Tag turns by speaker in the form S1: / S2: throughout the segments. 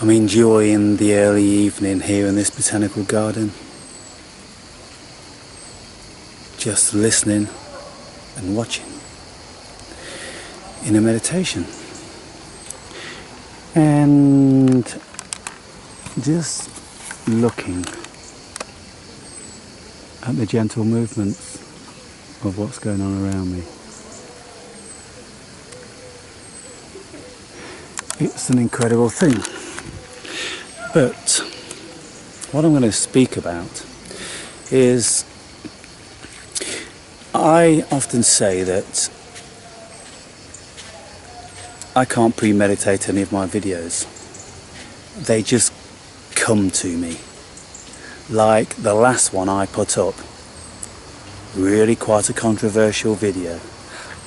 S1: I'm enjoying the early evening here in this botanical garden. Just listening and watching in a meditation. And just looking at the gentle movements of what's going on around me. It's an incredible thing. But what I'm going to speak about is, I often say that I can't premeditate any of my videos. They just come to me. Like the last one I put up, really quite a controversial video.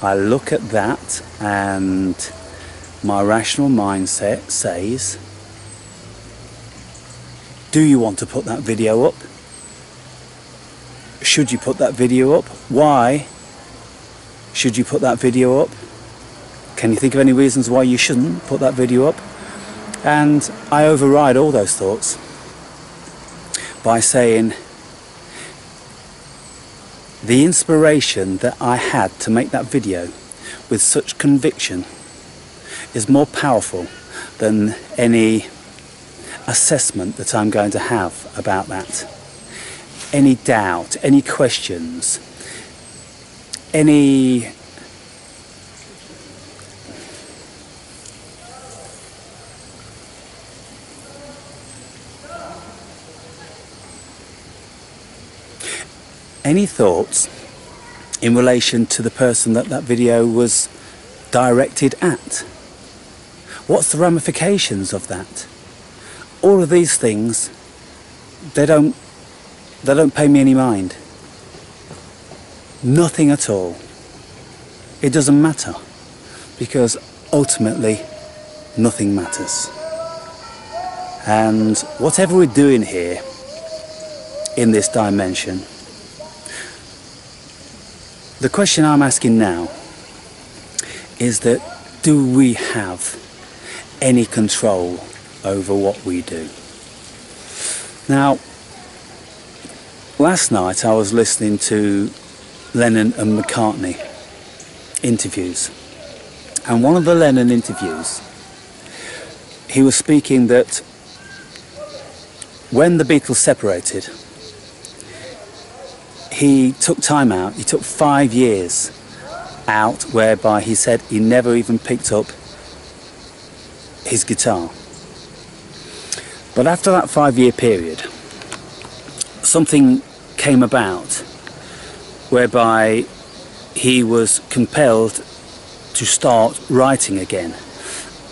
S1: I look at that and my rational mindset says, do you want to put that video up? Should you put that video up? Why should you put that video up? Can you think of any reasons why you shouldn't put that video up? And I override all those thoughts by saying the inspiration that I had to make that video with such conviction is more powerful than any assessment that I'm going to have about that. Any doubt, any questions, any thoughts in relation to the person that video was directed at. What's the ramifications of that? All of these things, they don't pay me any mind. Nothing at all. It doesn't matter, because ultimately nothing matters. And whatever we're doing here in this dimension, the question I'm asking now is that, do we have any control over what we do? Now, last night I was listening to Lennon and McCartney interviews, and one of the Lennon interviews, he was speaking that when the Beatles separated, he took time out. He took 5 years out, whereby he said he never even picked up his guitar. But after that 5-year period, something came about whereby he was compelled to start writing again.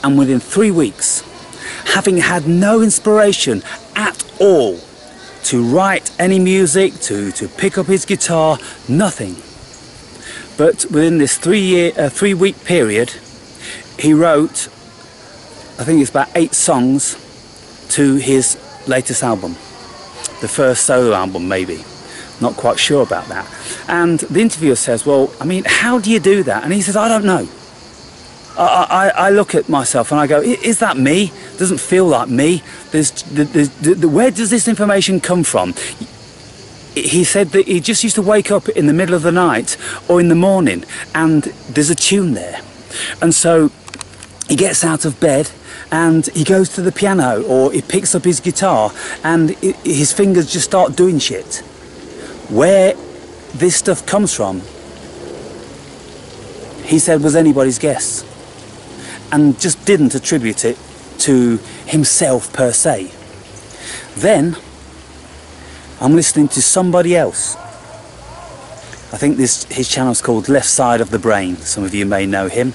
S1: And within 3 weeks, having had no inspiration at all to write any music, to pick up his guitar, nothing. But within this 3-week period, he wrote, I think it's about 8 songs to his latest album. The first solo album, maybe. Not quite sure about that. And the interviewer says, well, I mean, how do you do that? And he says, I don't know. I look at myself and I go, is that me? Doesn't feel like me. Where does this information come from? He said that he just used to wake up in the middle of the night or in the morning and there's a tune there. And so he gets out of bed and he goes to the piano, or he picks up his guitar and his fingers just start doing shit. Where this stuff comes from, he said, was anybody's guess, and just didn't attribute it to himself per se. Then I'm listening to somebody else. I think his channel's called Left Side of the Brain. Some of you may know him.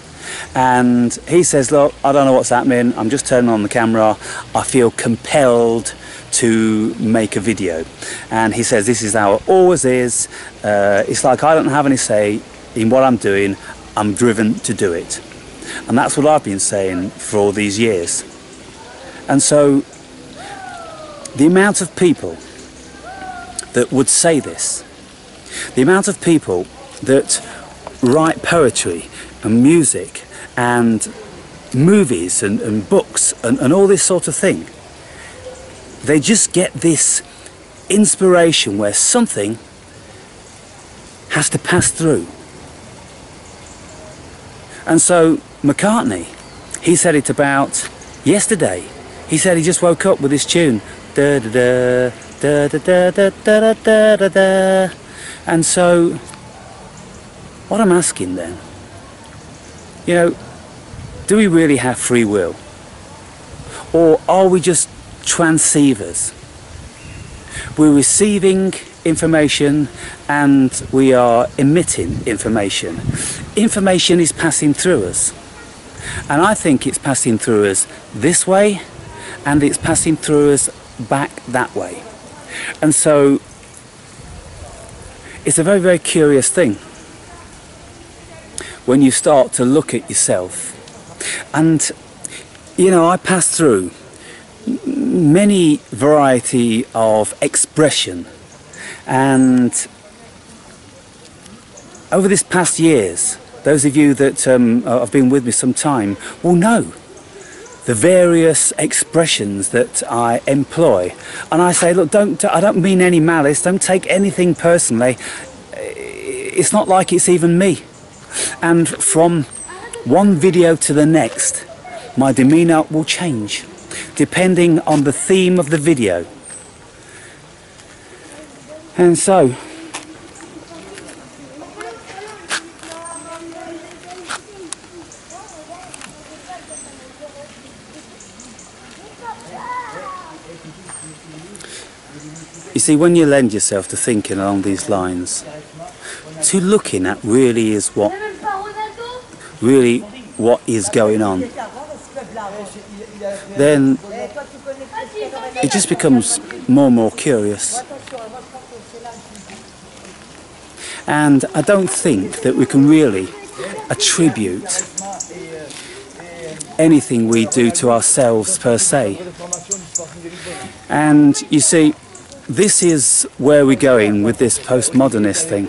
S1: And he says, look, I don't know what's happening, I'm just turning on the camera, I feel compelled to make a video. And he says, this is how it always is, it's like I don't have any say in what I'm doing, I'm driven to do it. And that's what I've been saying for all these years. And so the amount of people that would say this, the amount of people that write poetry and music and movies and books and all this sort of thing. They just get this inspiration where something has to pass through. And so McCartney, he said it about yesterday. He said he just woke up with this tune. Da da da da da da da da da da. And so what I'm asking then, you know, do we really have free will? Or are we just transceivers? We're receiving information and we are emitting information. Information is passing through us. And I think it's passing through us this way and it's passing through us back that way. And so it's a very, very curious thing when you start to look at yourself. And, you know, I passed through many variety of expression, and over this past years, those of you that have been with me some time will know the various expressions that I employ. And I say, look, I don't mean any malice, don't take anything personally. It's not like it's even me. And from one video to the next, my demeanour will change depending on the theme of the video. And so you see, when you lend yourself to thinking along these lines, to looking at really is what is going on, then it just becomes more and more curious. And I don't think that we can really attribute anything we do to ourselves per se. And you see, this is where we're going with this postmodernist thing,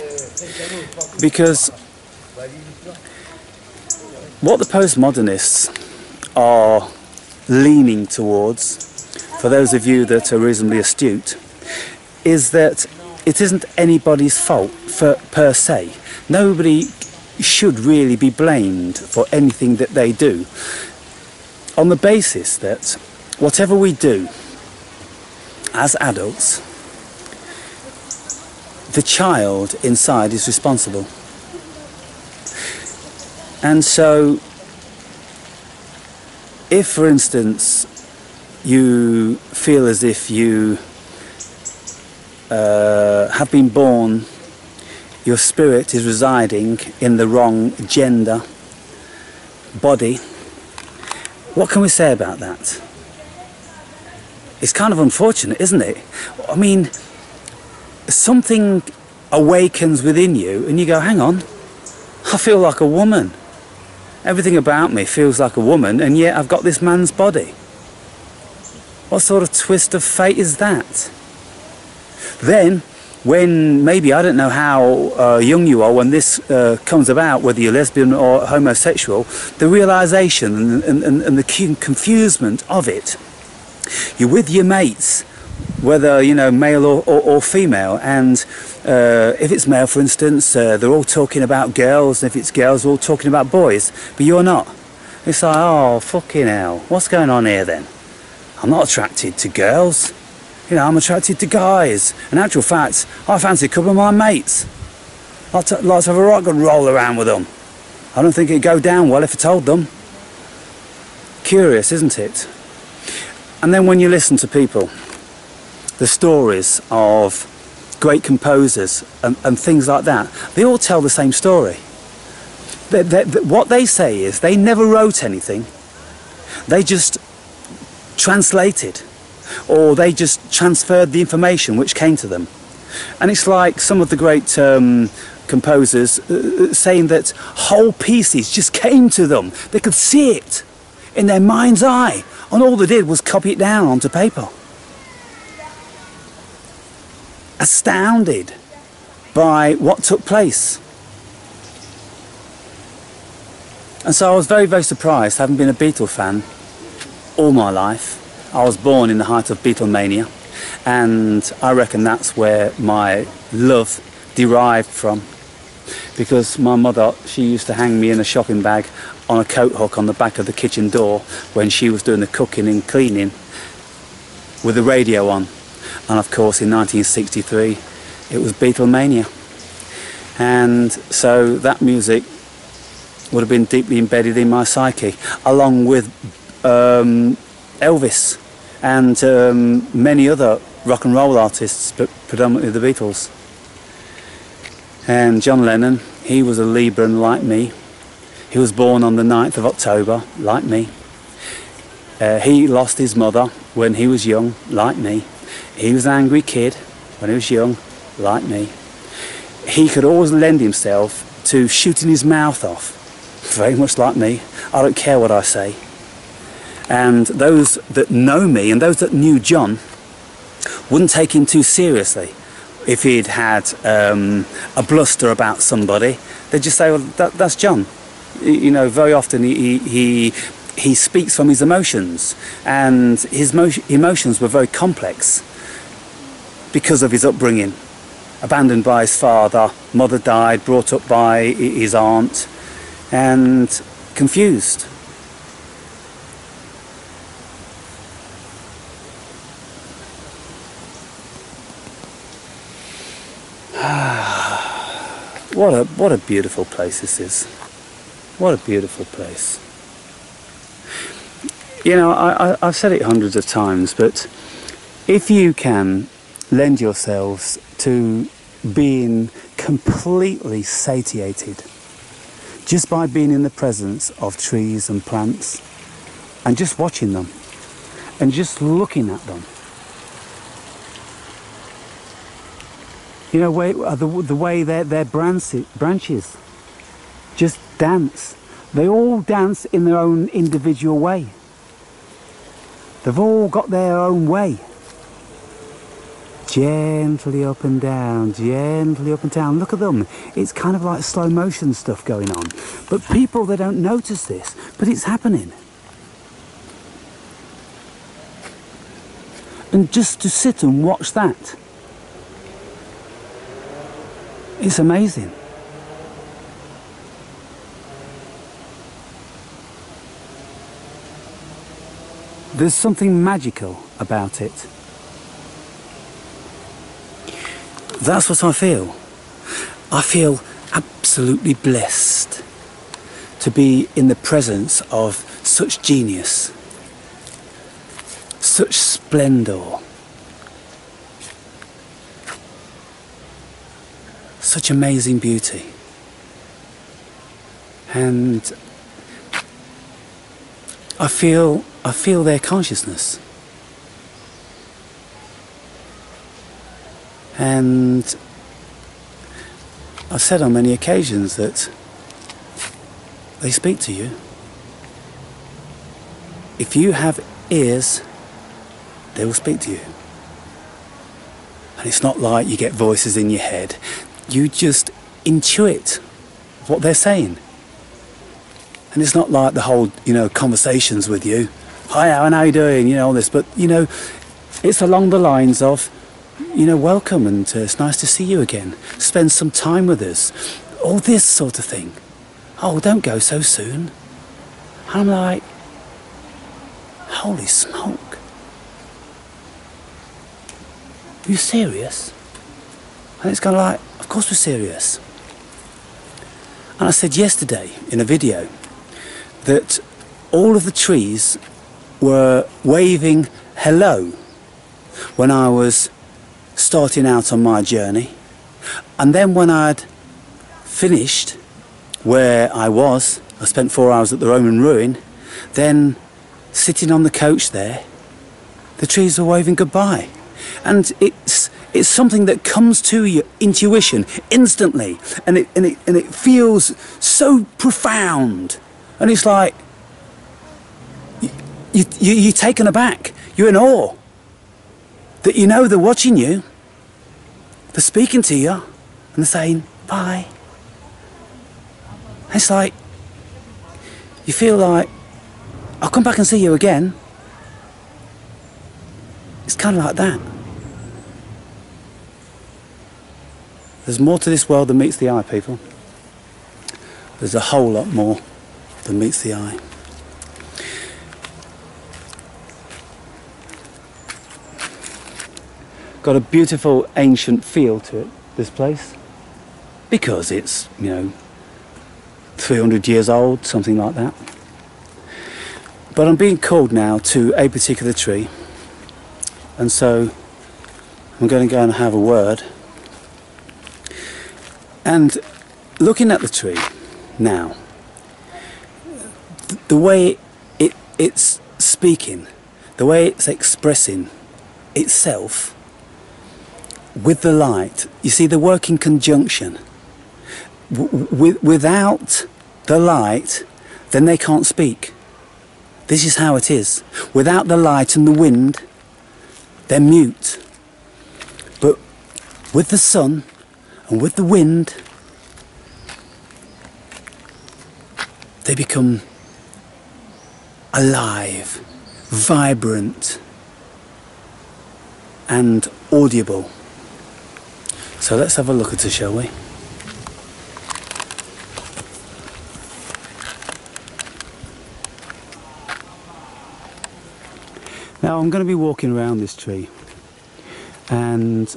S1: because what the postmodernists are leaning towards, for those of you that are reasonably astute, is that it isn't anybody's fault per se. Nobody should really be blamed for anything that they do, on the basis that whatever we do as adults, the child inside is responsible. And so if, for instance, you feel as if you have been born, your spirit is residing in the wrong gender body, what can we say about that? It's kind of unfortunate, isn't it? I mean, something awakens within you and you go, hang on, I feel like a woman. Everything about me feels like a woman, and yet I've got this man's body. What sort of twist of fate is that? Then, when maybe, I don't know how young you are when this comes about, whether you're lesbian or homosexual, the realisation and the confusement of it. You're with your mates, whether, you know, male or female, and if it's male, for instance, they're all talking about girls, and if it's girls, they're all talking about boys, but you're not. It's like, oh, fucking hell, what's going on here then? I'm not attracted to girls, you know, I'm attracted to guys. In actual fact, I fancy a couple of my mates. I'd like to have a rock and roll around with them. I don't think it'd go down well if I told them. Curious, isn't it? And then when you listen to people, the stories of great composers and things like that, they all tell the same story. What they say is they never wrote anything, they just translated, or they just transferred the information which came to them. And it's like some of the great composers saying that whole pieces just came to them. They could see it in their mind's eye, and all they did was copy it down onto paper. Astounded by what took place. And so I was very, very surprised, having been a Beatle fan all my life. I was born in the height of Beatlemania, and I reckon that's where my love derived from, because my mother, she used to hang me in a shopping bag on a coat hook on the back of the kitchen door when she was doing the cooking and cleaning with the radio on. And of course in 1963 it was Beatlemania, and so that music would have been deeply embedded in my psyche, along with Elvis and many other rock and roll artists, but predominantly the Beatles. And John Lennon, he was a Libran like me. He was born on the 9th of October, like me. He lost his mother when he was young, like me. He was an angry kid when he was young, like me. He could always lend himself to shooting his mouth off, very much like me. I don't care what I say. And those that know me and those that knew John wouldn't take him too seriously. If he'd had a bluster about somebody, they'd just say, well, that's John. You know, very often he speaks from his emotions, and his emotions were very complex because of his upbringing. Abandoned by his father, mother died, brought up by his aunt, and confused. What a beautiful place this is. What a beautiful place. You know, I've said it hundreds of times, but if you can lend yourselves to being completely satiated just by being in the presence of trees and plants and just watching them and just looking at them, you know, the way their branches just dance. They all dance in their own individual way. They've all got their own way. Gently up and down, gently up and down. Look at them. It's kind of like slow motion stuff going on. But people, they don't notice this, but it's happening. And just to sit and watch that, it's amazing. There's something magical about it. That's what I feel. I feel absolutely blessed to be in the presence of such genius, such splendour, such amazing beauty. And I feel their consciousness. And I've said on many occasions that they speak to you. If you have ears, they will speak to you. And it's not like you get voices in your head. You just intuit what they're saying. And it's not like the whole, you know, conversations with you. Hi, Alan, how are you doing? You know, all this. But, you know, it's along the lines of, you know, welcome, and it's nice to see you again. Spend some time with us. All this sort of thing. Oh, don't go so soon. And I'm like, holy smoke. Are you serious? And it's kind of like, of course we're serious. And I said yesterday in a video that all of the trees were waving hello when I was starting out on my journey, and then when I'd finished where I was, I spent 4 hours at the Roman ruin, then sitting on the coach there, the trees were waving goodbye. And it's something that comes to your intuition instantly, and it feels so profound, and it's like you're taken aback, you're in awe that you know they're watching you, they're speaking to you, and they're saying bye. It's like, You feel like, I'll come back and see you again. It's kind of like that. There's more to this world than meets the eye, people. There's a whole lot more than meets the eye. Got a beautiful ancient feel to it, this place, because it's, you know, 300 years old, something like that. But I'm being called now to a particular tree, and so I'm going to go and have a word. And looking at the tree now, the way it's speaking, the way it's expressing itself with the light, you see, they work in conjunction. Without the light, then they can't speak. This is how it is. Without the light and the wind, they're mute. But with the sun and with the wind, they become alive, vibrant, and audible. So let's have a look at it, shall we? Now I'm going to be walking around this tree and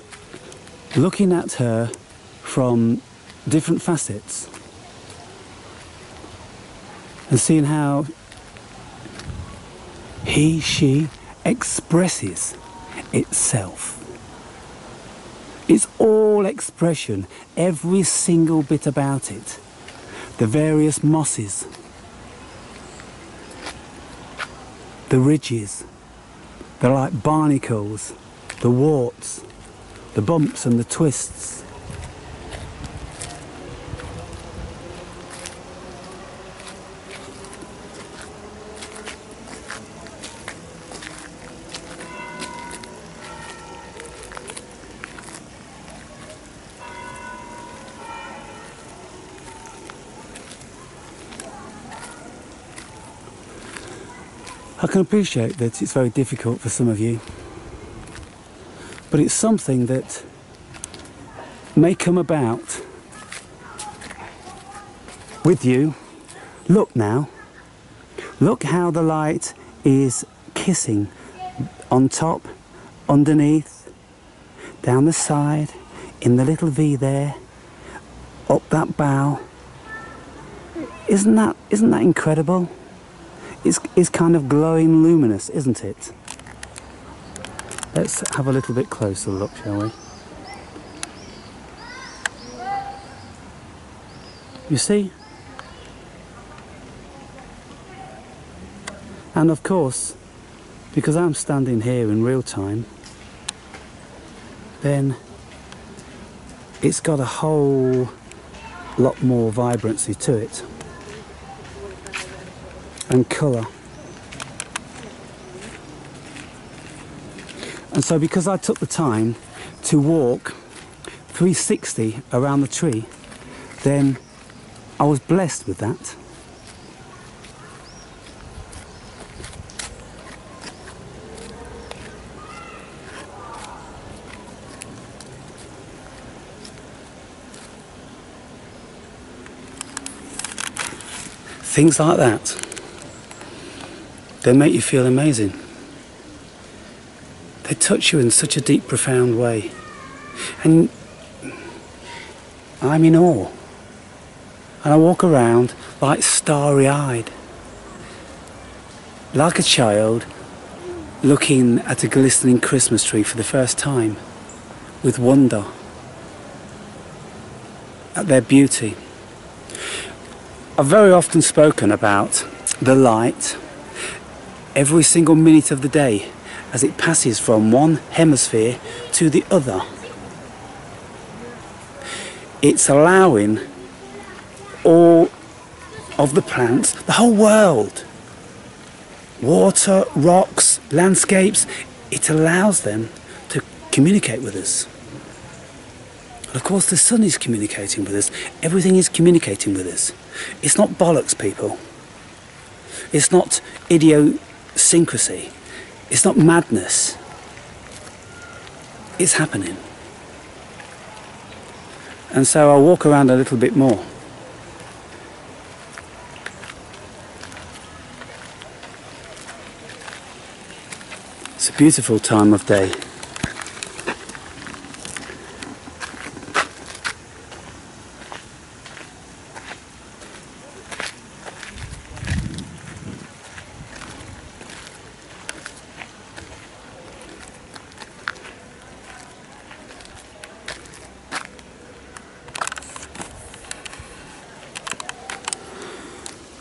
S1: looking at her from different facets and seeing how she expresses itself. It's all expression, every single bit about it. The various mosses, the ridges, they're like barnacles, the warts, the bumps and the twists. I can appreciate that it's very difficult for some of you, but it's something that may come about with you. Look now, look how the light is kissing on top, underneath, down the side, in the little V there, up that bough. Isn't that incredible? It's kind of glowing luminous, isn't it? Let's have a little bit closer look, shall we? You see? And of course, because I'm standing here in real time, then it's got a whole lot more vibrancy to it. And colour. And so because I took the time to walk 360 around the tree, then I was blessed with that. Things like that, they make you feel amazing. They touch you in such a deep, profound way. And I'm in awe. And I walk around like starry-eyed. Like a child looking at a glistening Christmas tree for the first time, with wonder at their beauty. I've very often spoken about the light every single minute of the day as it passes from one hemisphere to the other. It's allowing all of the plants, the whole world, water, rocks, landscapes, it allows them to communicate with us. And of course the sun is communicating with us, everything is communicating with us. It's not bollocks, people. It's not idiosyncrasy. It's not madness. It's happening. And so I'll walk around a little bit more. It's a beautiful time of day.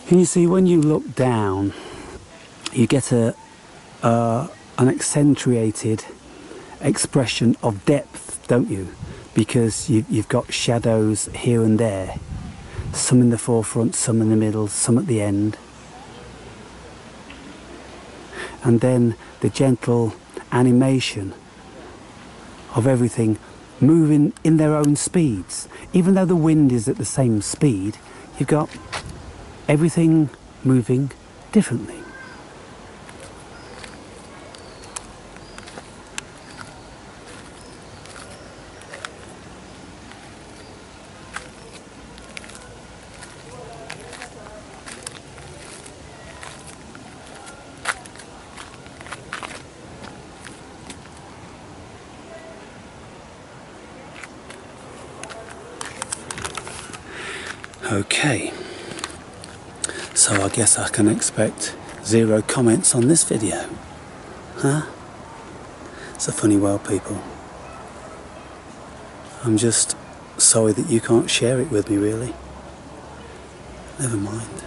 S1: And you see, when you look down, you get an accentuated expression of depth, don't you? Because you've got shadows here and there, some in the forefront, some in the middle, some at the end. And then the gentle animation of everything moving in their own speeds. Even though the wind is at the same speed, you've got everything moving differently. Okay, so I guess I can expect 0 comments on this video, huh? It's a funny world, people. I'm just sorry that you can't share it with me, really. Never mind.